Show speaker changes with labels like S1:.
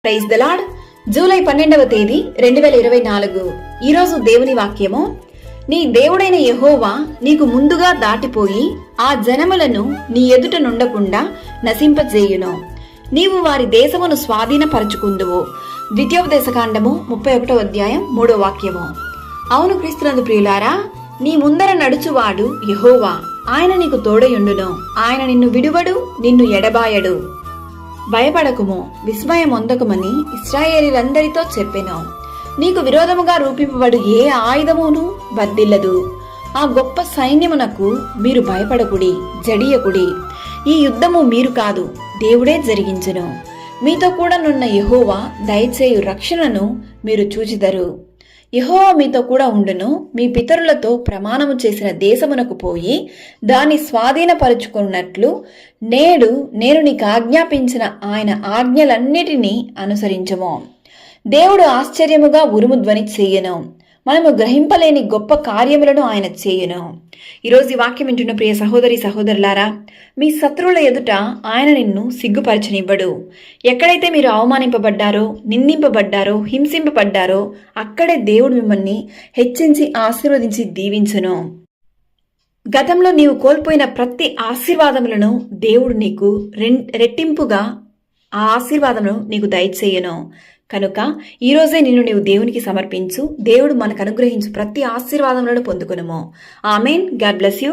S1: Praise the lord. July 12వ తేదీ 2024. ఈరోజు దేవుని వాక్యము, నీ దేవుడైన యెహోవా నీకు ముందుగా దాటిపోయి ఆ జనములను నీ ఎదుట నుండకుండా నశింపజేయును. నీవు వారి దేశమును స్వాధీనపరచుకుందువు. ద్వితీయోపదేశకాండము 31వ అధ్యాయం 3వ వాక్యము. అవును క్రీస్తునందు ప్రియులారా, నీ ముందర నడుచువాడు యెహోవా. ఆయన నీకు తోడయుండును. ఆయన నిన్ను విడువడు, నిన్ను ఎడబాయడు. భయపడకుము, విస్మయం పొందకుమని ఇశ్రాయేలీలందరితో చెప్పెను. నీకు విరోధముగా రూపింపబడు ఏ ఆయుధమును వర్ధిల్లదు. ఆ గొప్ప సైన్యమునకు మీరు భయపడకుడి, జడియకుడి. ఈ యుద్ధము మీరు కాదు, దేవుడే జరిగించును. మీతో కూడా నున్న యెహోవా దయచేయు రక్షణను మీరు చూచిదరు. యెహోవా మీతో కూడా ఉండును. మీ పితరులతో ప్రమాణము చేసిన దేశమునకు పోయి దాన్ని స్వాధీనపరుచుకున్నట్లు నేడు నేను నీకు ఆజ్ఞాపించిన ఆయన ఆజ్ఞలన్నిటినీ అనుసరించము. దేవుడు ఆశ్చర్యముగా ఉరుము ధ్వని చేయను. మనము గ్రహింపలేని గొప్ప కార్యములను ఆయన చేయును. ఈరోజు ఈ వాక్యం వింటున్న ప్రియ సహోదరి సహోదరులారా, మీ శత్రువుల ఎదుట ఆయన నిన్ను సిగ్గుపరచనివ్వడు. ఎక్కడైతే మీరు అవమానింపబడ్డారో, నిందింపబడ్డారో, హింసింపబడ్డారో అక్కడే దేవుడు మిమ్మల్ని హెచ్చించి ఆశీర్వదించి దీవించును. గతంలో నీవు కోల్పోయిన ప్రతి ఆశీర్వాదములను దేవుడు నీకు రెట్టింపుగా ఆ ఆశీర్వాదమును నీకు దయచేయను. కనుక ఈరోజే నీవు దేవునికి సమర్పించు. దేవుడు మనకు అనుగ్రహించు ప్రతి ఆశీర్వాదములను పొందుకునుము. ఆమేన్. God bless you.